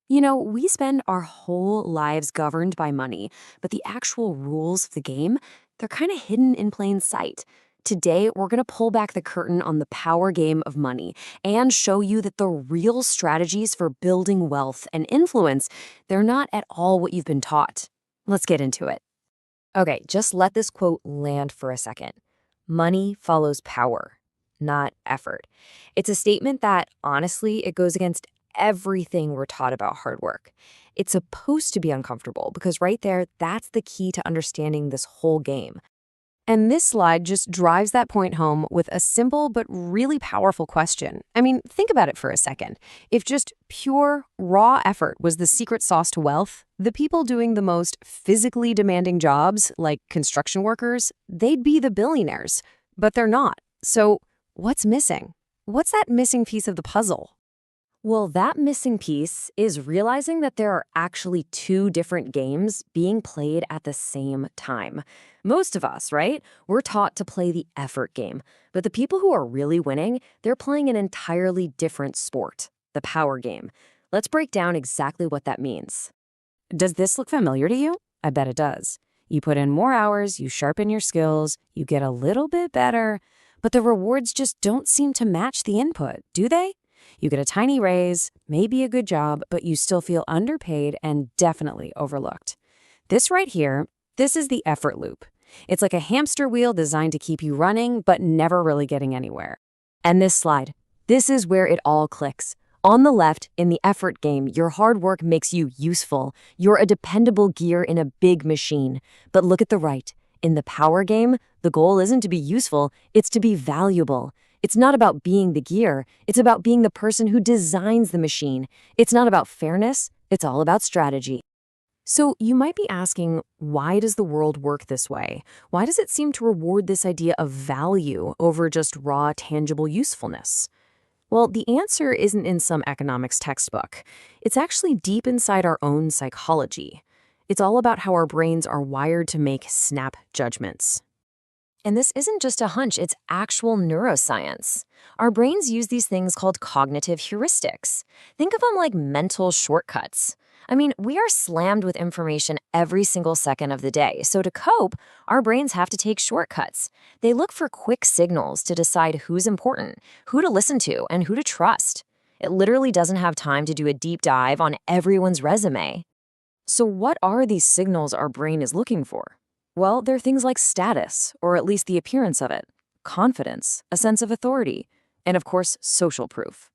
We spend our whole lives governed by money, but the actual rules of the game, they're kind of hidden in plain sight. Today, we're going to pull back the curtain on the power game of money and show you that the real strategies for building wealth and influence, they're not at all what you've been taught. Let's get into it. Okay, just let this quote land for a second. Money follows power, not effort. It's a statement that, honestly, it goes against everything we're taught about hard work. It's supposed to be uncomfortable because right there, that's the key to understanding this whole game. And this slide just drives that point home with a simple but really powerful question. I mean, think about it for a second. If just pure, raw effort was the secret sauce to wealth, the people doing the most physically demanding jobs, like construction workers, they'd be the billionaires. But they're not. So what's missing? What's that missing piece of the puzzle? Well, that missing piece is realizing that there are actually two different games being played at the same time. Most of us, right? We're taught to play the effort game. But the people who are really winning, they're playing an entirely different sport, the power game. Let's break down exactly what that means. Does this look familiar to you? I bet it does. You put in more hours, you sharpen your skills, you get a little bit better, but the rewards just don't seem to match the input, do they? You get a tiny raise, maybe a good job, but you still feel underpaid and definitely overlooked. This right here, this is the effort loop. It's like a hamster wheel designed to keep you running, but never really getting anywhere. And this slide, this is where it all clicks. On the left, in the effort game, your hard work makes you useful. You're a dependable gear in a big machine. But look at the right. In the power game, the goal isn't to be useful, it's to be valuable. It's not about being the gear, it's about being the person who designs the machine. It's not about fairness, it's all about strategy. So you might be asking, why does the world work this way? Why does it seem to reward this idea of value over just raw, tangible usefulness? Well, the answer isn't in some economics textbook. It's actually deep inside our own psychology. It's all about how our brains are wired to make snap judgments. And this isn't just a hunch, it's actual neuroscience. Our brains use these things called cognitive heuristics. Think of them like mental shortcuts. I mean, we are slammed with information every single second of the day, so to cope, our brains have to take shortcuts. They look for quick signals to decide who's important, who to listen to, and who to trust. It literally doesn't have time to do a deep dive on everyone's resume. So what are these signals our brain is looking for? Well, they're things like status, or at least the appearance of it, confidence, a sense of authority, and of course, social proof.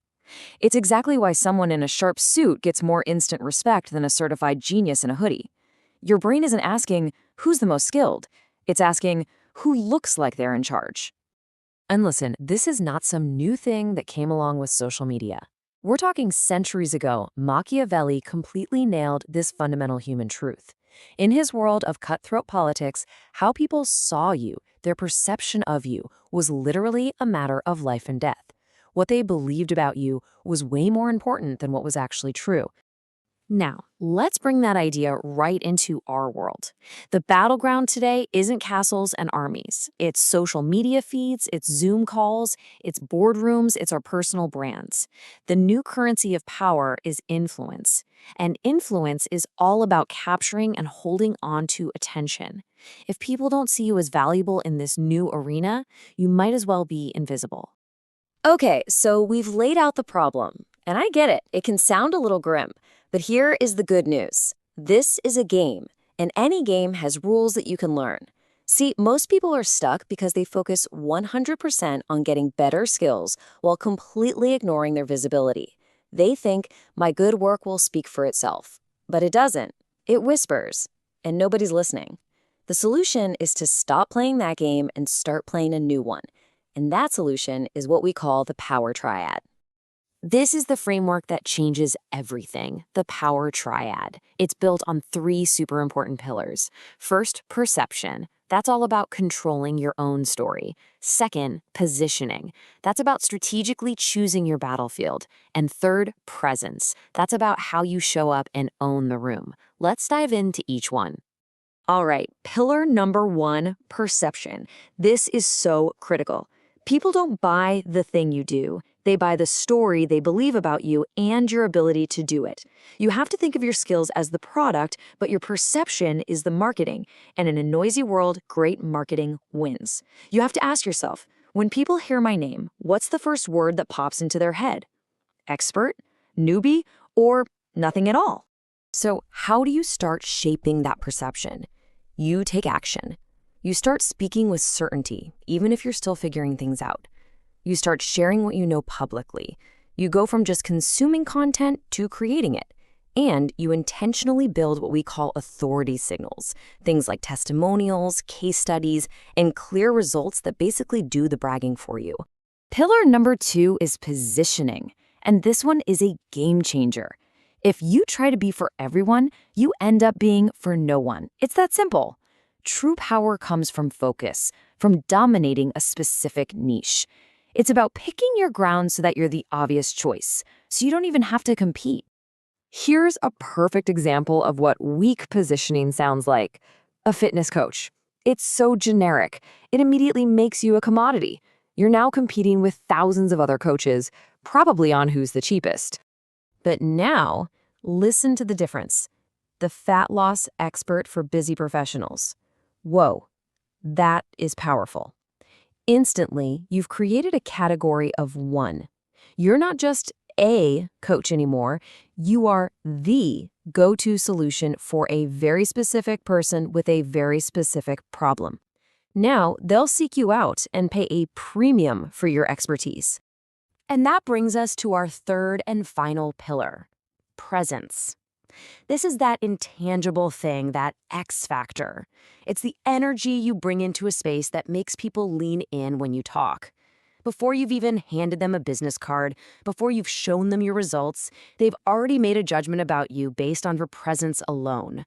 It's exactly why someone in a sharp suit gets more instant respect than a certified genius in a hoodie. Your brain isn't asking, who's the most skilled? It's asking, who looks like they're in charge? And listen, this is not some new thing that came along with social media. We're talking centuries ago, Machiavelli completely nailed this fundamental human truth. In his world of cutthroat politics, how people saw you, their perception of you, was literally a matter of life and death. What they believed about you was way more important than what was actually true. Now, let's bring that idea right into our world. The battleground today isn't castles and armies. It's social media feeds, it's Zoom calls, it's boardrooms, it's our personal brands. The new currency of power is influence. And influence is all about capturing and holding on to attention. If people don't see you as valuable in this new arena, you might as well be invisible. Okay, so we've laid out the problem. And I get it, it can sound a little grim. But here is the good news. This is a game, and any game has rules that you can learn. See, most people are stuck because they focus 100% on getting better skills while completely ignoring their visibility. They think, my good work will speak for itself. But it doesn't. It whispers, and nobody's listening. The solution is to stop playing that game and start playing a new one. And that solution is what we call the power triad. This is the framework that changes everything, the power triad. It's built on three super important pillars. First, perception. That's all about controlling your own story. Second, positioning. That's about strategically choosing your battlefield. And third, presence. That's about how you show up and own the room. Let's dive into each one. All right, pillar number 1, perception. This is so critical. People don't buy the thing you do. They buy the story they believe about you and your ability to do it. You have to think of your skills as the product, but your perception is the marketing. And in a noisy world, great marketing wins. You have to ask yourself, when people hear my name, what's the first word that pops into their head? Expert, newbie, or nothing at all? So how do you start shaping that perception? You take action. You start speaking with certainty, even if you're still figuring things out. You start sharing what you know publicly. You go from just consuming content to creating it. And you intentionally build what we call authority signals, things like testimonials, case studies, and clear results that basically do the bragging for you. Pillar number 2 is positioning, and this one is a game changer. If you try to be for everyone, you end up being for no one. It's that simple. True power comes from focus, from dominating a specific niche. It's about picking your ground so that you're the obvious choice, so you don't even have to compete. Here's a perfect example of what weak positioning sounds like. A fitness coach. It's so generic. It immediately makes you a commodity. You're now competing with thousands of other coaches, probably on who's the cheapest. But now, listen to the difference. The fat loss expert for busy professionals. Whoa, that is powerful. Instantly, you've created a category of one. You're not just a coach anymore. You are the go-to solution for a very specific person with a very specific problem. Now, they'll seek you out and pay a premium for your expertise. And that brings us to our third and final pillar, presence. This is that intangible thing, that X factor. It's the energy you bring into a space that makes people lean in when you talk. Before you've even handed them a business card, before you've shown them your results, they've already made a judgment about you based on your presence alone.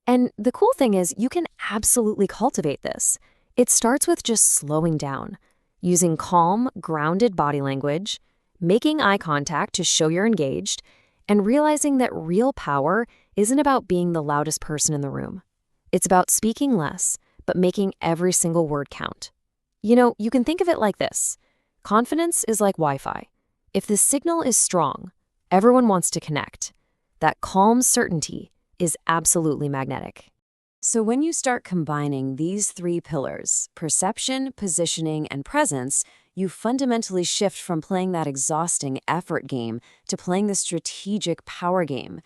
And the cool thing is, you can absolutely cultivate this. It starts with just slowing down, using calm, grounded body language, making eye contact to show you're engaged, and realizing that real power isn't about being the loudest person in the room. It's about speaking less, but making every single word count. You know, you can think of it like this. Confidence is like Wi-Fi. If the signal is strong, everyone wants to connect. That calm certainty is absolutely magnetic. So when you start combining these 3 pillars, perception, positioning, and presence, you fundamentally shift from playing that exhausting effort game to playing the strategic power game.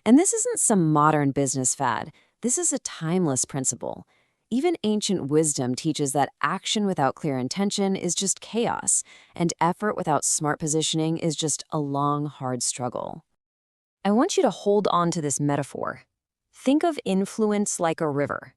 And this isn't some modern business fad. This is a timeless principle. Even ancient wisdom teaches that action without clear intention is just chaos, and effort without smart positioning is just a long, hard struggle. I want you to hold on to this metaphor. Think of influence like a river.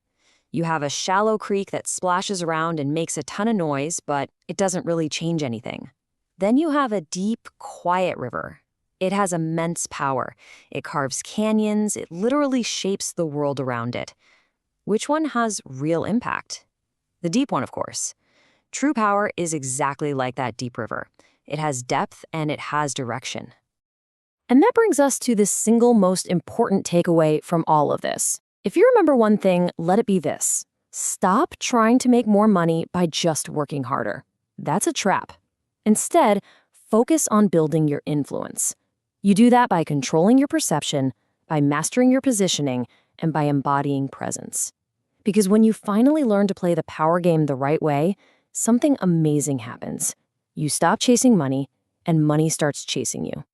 You have a shallow creek that splashes around and makes a ton of noise, but it doesn't really change anything. Then you have a deep, quiet river. It has immense power. It carves canyons. It literally shapes the world around it. Which one has real impact? The deep one, of course. True power is exactly like that deep river. It has depth and it has direction. And that brings us to the single most important takeaway from all of this. If you remember one thing, let it be this. Stop trying to make more money by just working harder. That's a trap. Instead, focus on building your influence. You do that by controlling your perception, by mastering your positioning, and by embodying presence. Because when you finally learn to play the power game the right way, something amazing happens. You stop chasing money, and money starts chasing you.